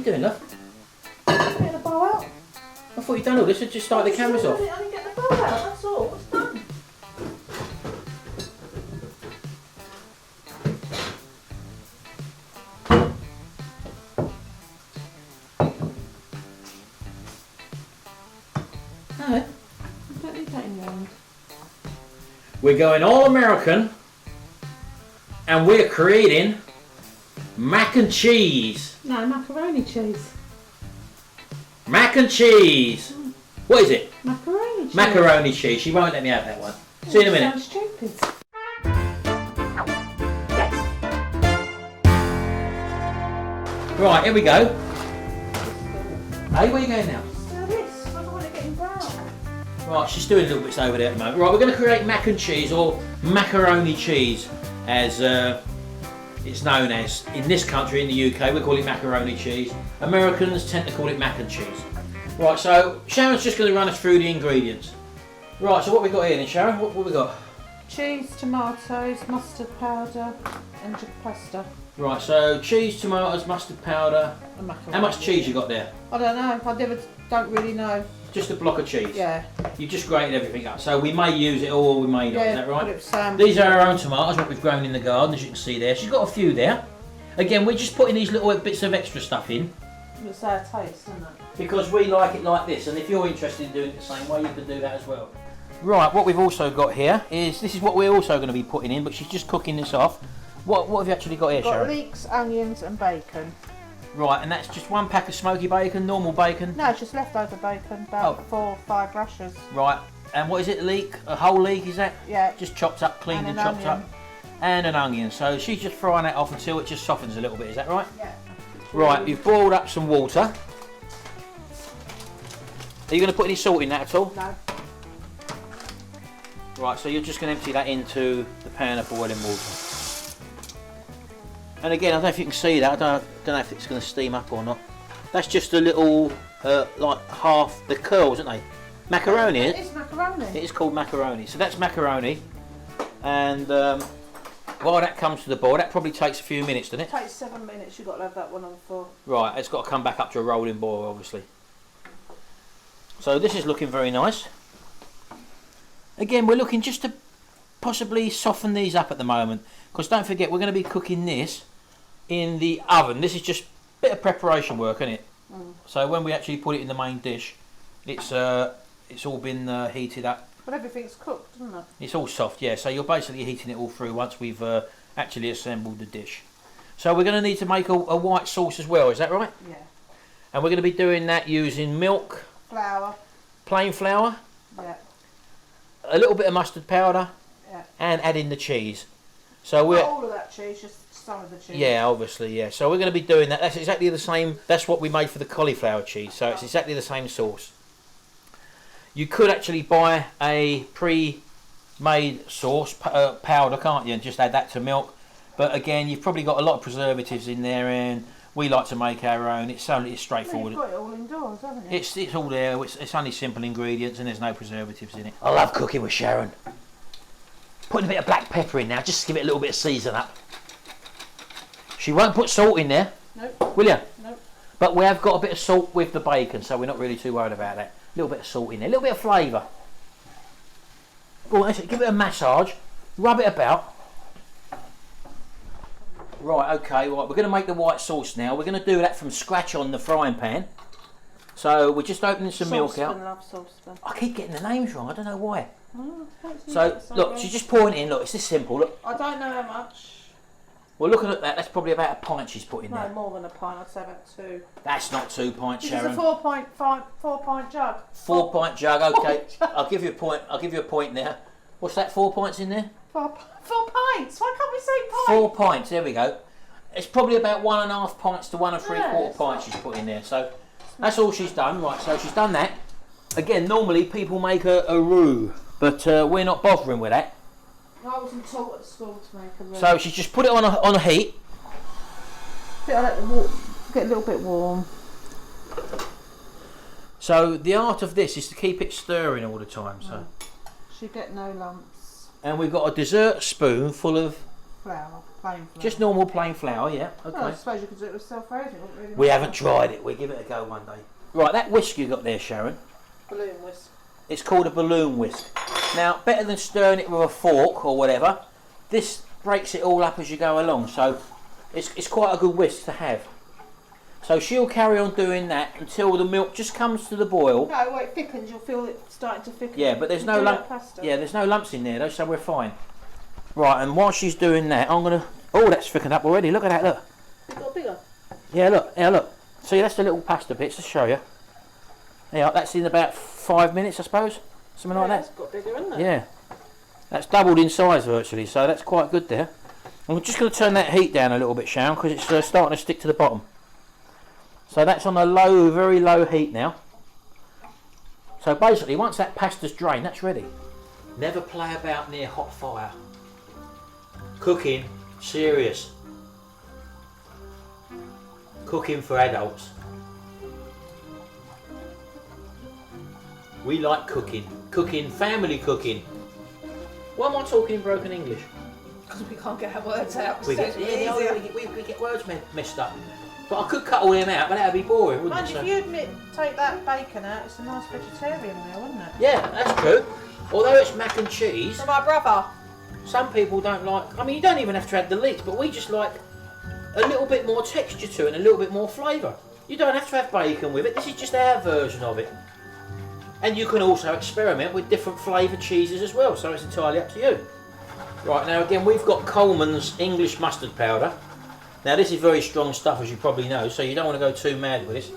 doing, love? Getting the bowl out. I thought you'd done all this and just started the cameras off. I didn't get the bowl out, that's all. It's done. No. I don't need that in your hand. We're going all American and we're creating mac and cheese. No, macaroni cheese. Mac and cheese. What is it? Macaroni cheese. Macaroni cheese. She won't let me have that one. See you in a minute. Sounds stupid. Right, here we go. Hey, where are you going now? Do this. I don't want it getting brown. Right, she's doing little bits over there at the moment. Right, we're going to create mac and cheese, or macaroni cheese, as it's known as. In this country, in the UK, we call it macaroni cheese. Americans tend to call it mac and cheese. Right, so Sharon's just going to run us through the ingredients. Right, so what we got here then, Sharon? What we got? Cheese, tomatoes, mustard powder, and pasta. Right, so cheese, tomatoes, mustard powder. And macaroni. How much cheese you got there? I don't know. Don't really know. Just a block of cheese. Yeah. You just grated everything up. So we may use it all, or we may not. Yeah, Is that right? It These are our own tomatoes, what we've grown in the garden, as you can see there. She's got a few there. Again, we're just putting these little bits of extra stuff in. It's our taste, isn't it? Because we like it like this, and if you're interested in doing it the same way, you can do that as well. Right, what we've also got here is, this is what we're also going to be putting in, but she's just cooking this off. What have you actually got here, Sharon? Got leeks, onions and bacon. Right, and that's just one pack of smoky bacon, normal bacon? No, it's just leftover bacon, about 4 or 5 rashers. Right, and what is it, leek? A whole leek, is that? Yeah. Just chopped up, cleaned and chopped onion. up. And an onion. So she's just frying that off until it just softens a little bit, is that right? Yeah. Right, you've boiled up some water. Are you going to put any salt in that at all? No. Right, so you're just going to empty that into the pan of boiling water. And again, I don't know if you can see that. I don't know if it's going to steam up or not. That's just a little, like half the curls, aren't they? Macaroni, It is macaroni. It is called macaroni. So that's macaroni. And while that comes to the boil, that probably takes a few minutes, doesn't it? It takes 7 minutes. You've got to have that one on for. Right, it's got to come back up to a rolling boil, obviously. So this is looking very nice. Again, we're looking just to possibly soften these up at the moment, because don't forget, we're going to be cooking this in the oven. This is just a bit of preparation work, isn't it? Mm. So when we actually put it in the main dish, it's all been heated up. But everything's cooked, isn't it? It's all soft, yeah. So you're basically heating it all through once we've actually assembled the dish. So we're going to need to make a white sauce as well, is that right? Yeah. And we're going to be doing that using milk, Flour. plain flour, Yeah. a little bit of mustard powder, Yeah. and adding the cheese. So we're Not all of that cheese, just some of the cheese. yeah, obviously, yeah. So we're going to be doing that. That's exactly the same. That's what we made for the cauliflower cheese. So it's exactly the same sauce. You could actually buy a pre-made sauce powder, can't you, and just add that to milk. But again, you've probably got a lot of preservatives in there, and we like to make our own. It's straightforward. Well, you've got it all indoors, haven't you? It's all there. It's only simple ingredients, and there's no preservatives in it. I love cooking with Sharon. Putting a bit of black pepper in now, just to give it a little bit of season up. She won't put salt in there, Nope. will you? Nope. But we have got a bit of salt with the bacon, so we're not really too worried about that. A little bit of salt in there, a little bit of flavour. Go on, give it a massage, rub it about. Right, okay, right, we're going to make the white sauce now. We're going to do that from scratch on the frying pan. So we're just opening some milk out. Love saucepan. I keep getting the names wrong, I don't know why. Oh, So, look, she's just pouring it in, look, it's this simple, look. I don't know how much. Well, looking at that, that's probably about a pint she's put in No, there. more than a pint. I'd say about 2. That's not 2 pints, This is Sharon. a 4-pint jug. 4 pint jug, okay. I'll give you a point. I'll give you a point there. What's that? 4 pints in there? 4 pints. Why can't we say pint? 4 pints. There we go. It's probably about 1.5 pints to 1 3/4 it's pints not- she's put in there. So that's all she's done. Right. So she's done that. Again, normally people make a roux, but we're not bothering with that. I wasn't taught at school to make a roux. So she's just put it on a heat. Get a little bit warm. So the art of this is to keep it stirring all the time. So, Should get no lumps. and we've got a dessert spoon full of Flour. plain flour. Just normal plain flour, yeah. Okay. Well, I suppose you could do it with self-raising. It wouldn't really We matter. haven't tried it. We'll give it a go one day. Right, that whisk you got there, Sharon. Balloon whisk. It's called a balloon whisk. Now, better than stirring it with a fork or whatever, this breaks it all up as you go along. So it's quite a good whisk to have. So she'll carry on doing that until the milk just comes to the boil. No, well, it thickens. You'll feel it starting to thicken. Yeah, but there's You no do lump. like pasta. Yeah, there's no lumps in there though, so we're fine. Right, and while she's doing that, I'm gonna. Oh, that's thickened up already. Look at that. Look. It got bigger. Yeah, look. Yeah, look. See, that's the little pasta bits to show you. Yeah, that's in about 5 minutes, I suppose, something like that. It's got bigger, isn't it? Yeah, that's doubled in size virtually, so that's quite good there. I'm just going to turn that heat down a little bit, Sharon, because it's starting to stick to the bottom. So that's on a low, very low heat now. So basically, once that pasta's drained, that's ready. Never play about near hot fire. Cooking, serious. Cooking for adults. We like cooking. Cooking, family cooking. Why am I talking in broken English? Because we can't get our words out. We get, we get words messed up. But I could cut all them out, but that would be boring, wouldn't Mind it? if you admit, take that bacon out, it's a nice vegetarian meal, wouldn't it? Yeah, that's true. Although it's mac and cheese, For my brother. some people don't like. I mean, you don't even have to add the leeks, but we just like a little bit more texture to it and a little bit more flavour. You don't have to have bacon with it. This is just our version of it. And you can also experiment with different flavoured cheeses as well, so it's entirely up to you. Right, now again, we've got Coleman's English mustard powder. Now this is very strong stuff, as you probably know, so you don't want to go too mad with this.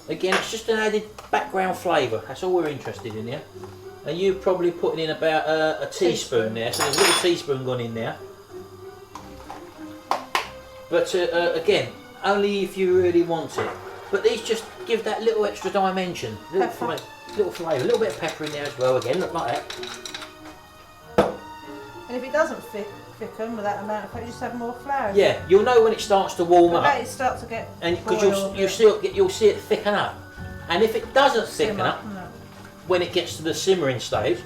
Again, it's just an added background flavour, that's all we're interested in here. And you're probably putting in about a teaspoon there, so there's a little teaspoon gone in there. But again, only if you really want it. But these just give that little extra dimension, little flavour, a little bit of pepper in there as well. Again, look like that. And if it doesn't thicken with that amount of fat, you just have more flour. Yeah, you'll know when it starts to warm up, Let it start to get and because you'll see it thicken up. And if it doesn't thicken up when it gets to the simmering stage,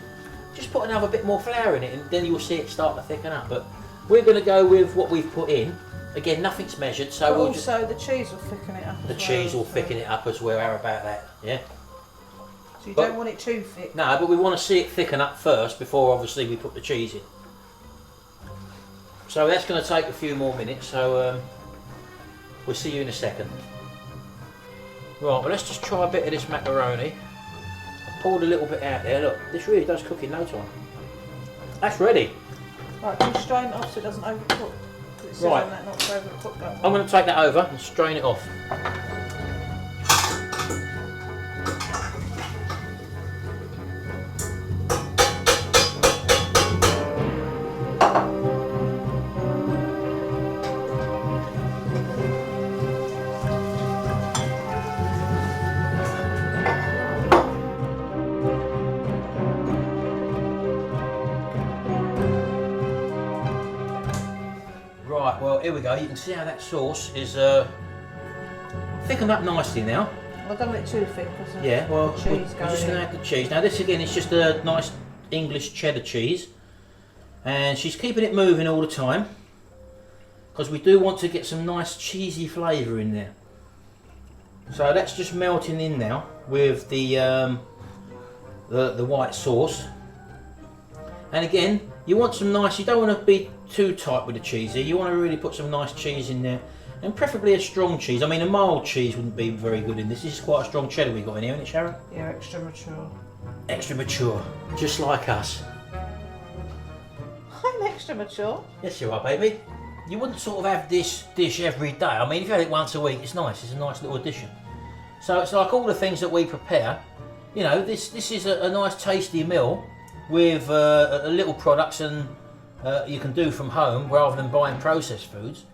just put another bit more flour in it, and then you'll see it start to thicken up. But we're going to go with what we've put in. Again, nothing's measured, so But we'll also the cheese will thicken it up. the cheese will thicken it up as well. How about that? Yeah. So you But- don't want it too thick. No, but we want to see it thicken up first before obviously we put the cheese in. So that's going to take a few more minutes, so we'll see you in a second. Right, well let's just try a bit of this macaroni. I poured a little bit out there, look, this really does cook in no time. That's ready. Right, can you strain it off so it doesn't overcook? It says Right. on that not to overcook that I'm one. going to take that over and strain it off. Right, well here we go. You can see how that sauce is thickened up nicely now. I don't want it too thick because Yeah, well, the we're cheese just goes going to in. add the cheese. Now this again is just a nice English cheddar cheese. And she's keeping it moving all the time. Because we do want to get some nice cheesy flavour in there. So that's just melting in now with the white sauce. And again, you want some nice, you don't want to be too tight with the cheese here. You want to really put some nice cheese in there. And preferably a strong cheese. I mean, a mild cheese wouldn't be very good in this. This is quite a strong cheddar we've got in here, isn't it, Sharon? Yeah, extra mature. Extra mature, just like us. I'm extra mature. Yes, you are, baby. You wouldn't sort of have this dish every day. I mean, if you had it once a week, it's nice. It's a nice little addition. So it's like all the things that we prepare. You know, this is a nice, tasty meal with a little products and you can do from home rather than buying processed foods.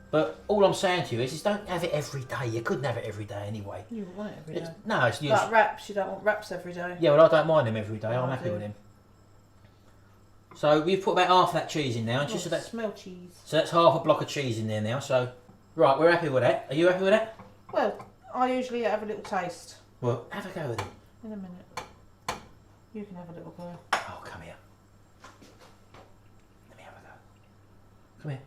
But all I'm saying to you is don't have it every day. You couldn't have it every day anyway. You wouldn't want it every day. No, it's Like wraps, you don't want wraps every day. yeah. Well, I don't mind them every day. I'm I happy do. with them. So we've put about half that cheese in now, and Oh, just so that smell cheese. so that's half a block of cheese in there now. So right, we're happy with that. Are you happy with that? Well, I usually have a little taste. Well, have a go with it. In a minute. You can have a little go. Oh, come here. Let me have a go. Come here.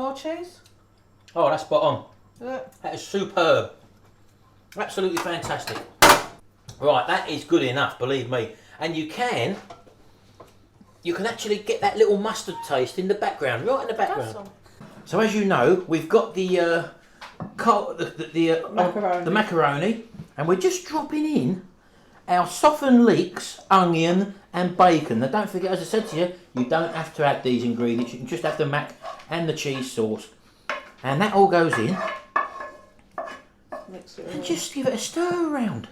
more cheese? Oh, that's spot on. Look. That is superb. Absolutely fantastic. Right, that is good enough, believe me. And you can actually get that little mustard taste in the background, right in the background. So as you know, we've got the macaroni, and we're just dropping in our softened leeks, onion and bacon. Now don't forget, as I said to you, you don't have to add these ingredients. You can just have the mac and the cheese sauce. And that all goes in. And just give it a stir around.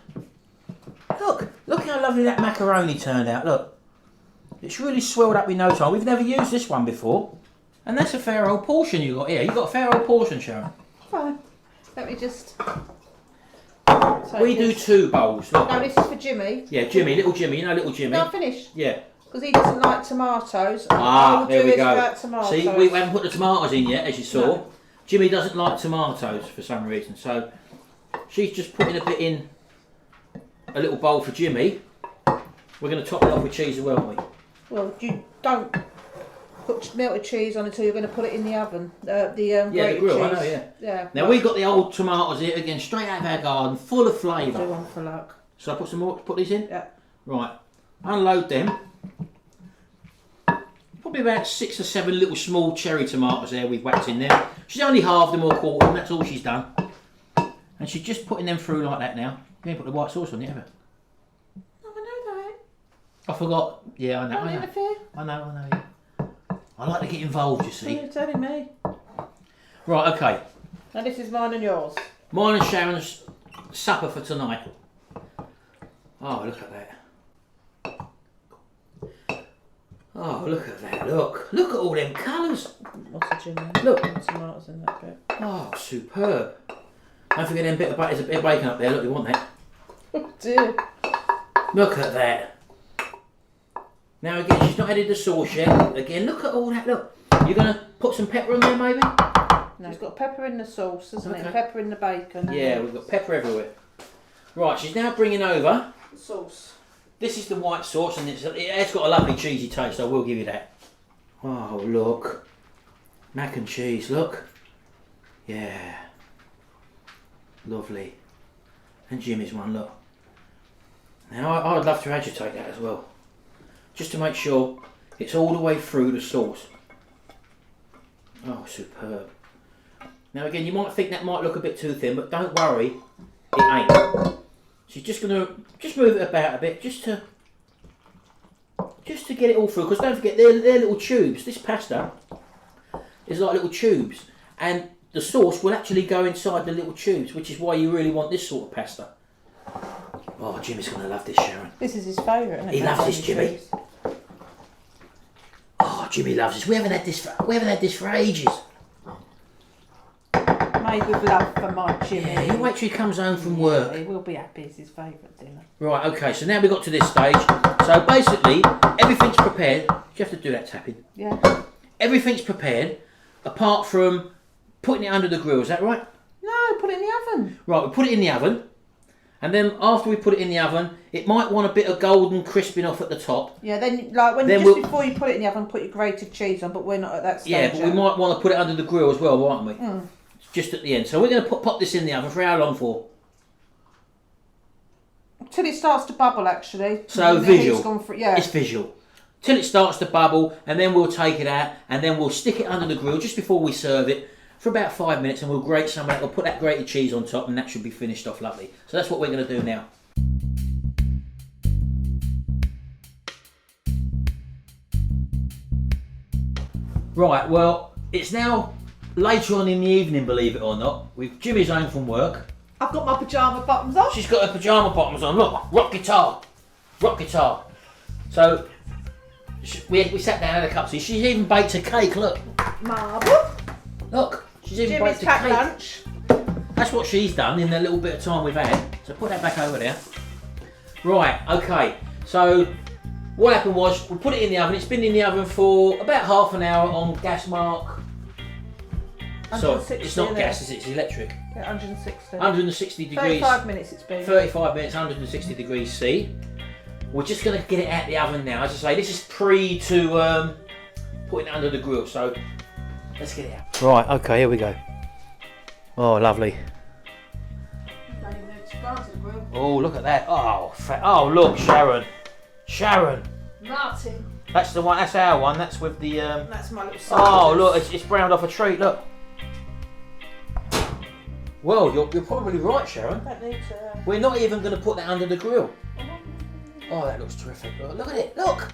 Look how lovely that macaroni turned out, look. It's really swelled up in no time. We've never used this one before. And that's a fair old portion you got here. You got a fair old portion, Sharon. Fine. Let me just... We do 2 bowls. Look. No, this is for Jimmy. Yeah, Jimmy, little Jimmy. You know little Jimmy? No, I'm finished. Yeah. Because he doesn't like tomatoes. There we go. Tomatoes. See, we haven't put the tomatoes in yet, as you saw. No. Jimmy doesn't like tomatoes for some reason, so she's just putting a bit in a little bowl for Jimmy. We're going to top it off with cheese as well, aren't we? Well, you don't put melted cheese on until you're going to put it in the oven. The grill, cheese. I know, yeah. Yeah. Now we've got the old tomatoes here again, straight out of our garden, full of flavour. Do one for luck. So I put some more, put these in? Yeah. Right, unload them. Probably about 6 or 7 little small cherry tomatoes there we've whacked in there. She's only halved them or quartered them, that's all she's done. And she's just putting them through like that now. You ain't put the white sauce on it, have you? No, I know that. I forgot. Yeah, I know. Don't interfere. I know, yeah. I like to get involved, you see. You're telling me. Right, okay. Now this is mine and yours. Mine and Sharon's supper for tonight. Oh, look at that. Oh, look at that, look. Look at all them colours. What's the Jimmy? Look. Tomatoes in that bit. Oh, superb. Don't forget them bit of bacon, there's a bit of bacon up there, look, you want that. Oh dear. Look at that. Now again, she's not added the sauce yet. Again, look at all that, look. You're going to put some pepper in there maybe? No, it's got pepper in the sauce, isn't Okay. it? Pepper in the bacon. Yeah, we've got pepper everywhere. Right, she's now bringing over. Sauce. This is the white sauce, and it has got a lovely cheesy taste, I will give you that. Oh, look. Mac and cheese, look. Yeah. Lovely. And Jimmy's one, look. Now, I'd love to agitate that as well. Just to make sure it's all the way through the sauce. Oh, superb. Now again, you might think that might look a bit too thin, but don't worry, it ain't. She's just going to move it about a bit, just to get it all through. Because don't forget, they're little tubes. This pasta is like little tubes, and the sauce will actually go inside the little tubes, which is why you really want this sort of pasta. Oh, Jimmy's going to love this, Sharon. This is his favourite, isn't it? He loves this, Jimmy. Oh, Jimmy loves this. We haven't had this for ages. Made with love for my Jimmy. Yeah, you wait till he comes home from work. He will be happy. It's his favourite dinner. Right, okay, so now we've got to this stage. So basically, everything's prepared. Do you have to do that tapping? Yeah. Everything's prepared, apart from putting it under the grill, is that right? No, put it in the oven. Right, we put it in the oven, and then after we put it in the oven, it might want a bit of golden crisping off at the top. Yeah, then before you put it in the oven, put your grated cheese on, but we're not at that stage. Yeah, but we might want to put it under the grill as well, mightn't we? Mm. Just at the end. So we're going to pop this in the oven for how long for? Till it starts to bubble, actually. So The visual. heat's gone for, yeah. It's visual. Till it starts to bubble, and then we'll take it out, and then we'll stick it under the grill just before we serve it for about 5 minutes, and we'll grate some of that. We'll put that grated cheese on top, and that should be finished off lovely. So that's what we're going to do now. Right, well, it's now later on in the evening, believe it or not. With Jimmy's home from work. I've got my pyjama bottoms on. She's got her pyjama bottoms on. Look, rock guitar. So we sat down and had a cup of tea. She's even baked a cake. Look, Marble. Look, she's even Jimmy's baked a packed cake. lunch. That's what she's done in the little bit of time we've had. So put that back over there. Right. Okay. So what happened was we put it in the oven. It's been in the oven for about half an hour on gas mark. So it's not gas, is it? It's electric. Yeah, 160. 160 degrees. 35 minutes it's been. 35 minutes, 160 degrees C. We're just going to get it out the oven now. As I say, this is pre to putting it under the grill. So Let's get it out. Right, okay, here we go. Oh, lovely. Don't even need to go to the grill. Oh, look at that. Oh, oh, look, Sharon. Sharon. Martin. That's the one. That's our one. That's with the. That's my little son. Oh, look, it's browned off a treat. Look. Well, you're probably right, Sharon. Don't need to. We're not even going to put that under the grill. Oh, that looks terrific. Look at it. Look.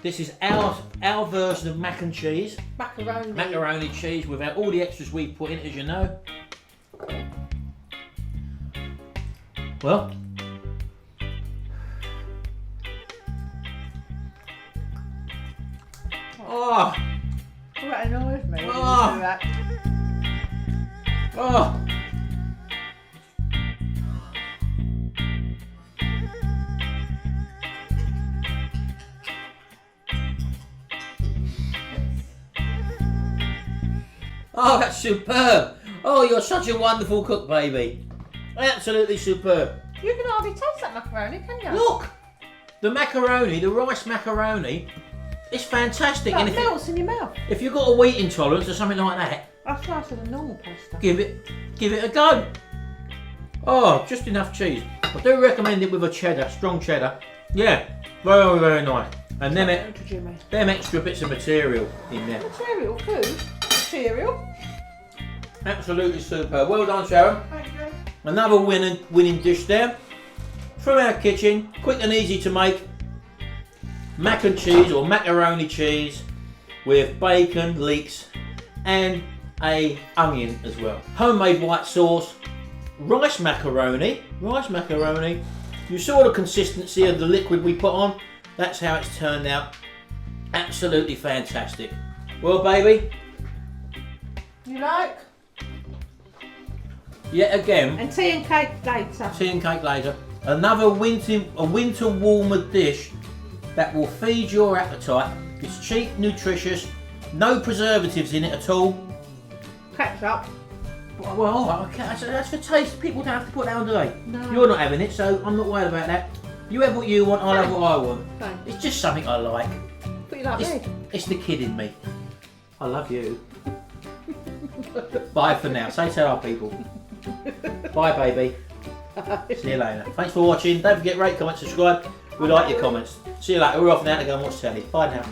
This is our version of mac and cheese. Macaroni. Macaroni cheese without all the extras we've put in, as you know. Well. Oh. Oh, that annoys me. Oh. Do that. Oh. Oh, that's superb. Oh, you're such a wonderful cook, baby. Absolutely superb. You can hardly taste that macaroni, can you? Look, the macaroni, the rice macaroni, it's fantastic. That And melts in your mouth. if you've got a wheat intolerance or something like that, That's nicer than normal pasta. give it a go. Oh, just enough cheese. I do recommend it with a cheddar, strong cheddar. Yeah, very, very nice. And them extra bits of material in there. Material, food, material. Absolutely superb. Well done, Sharon. Thank you. Another winning dish there from our kitchen. Quick and easy to make. Mac and cheese or macaroni cheese with bacon, leeks and a onion as well. Homemade white sauce. Rice macaroni. You saw the consistency of the liquid we put on. That's how it's turned out. Absolutely fantastic. Well, baby. You like? Yet again. And tea and cake later. Tea and cake later. Another winter warmer dish that will feed your appetite. It's cheap, nutritious, no preservatives in it at all. Ketchup. Well, okay, that's for taste. People don't have to put that on, do they? No. You're not having it, so I'm not worried about that. You have what you want, I'll have what I want. Thanks. It's just something I like. But you like me. It's the kid in me. I love you. Bye for now. Say to our people. Bye, baby. See you later. Thanks for watching. Don't forget, rate, comment, subscribe. We like your comments. See you later. We're off now to go and watch telly. Bye now.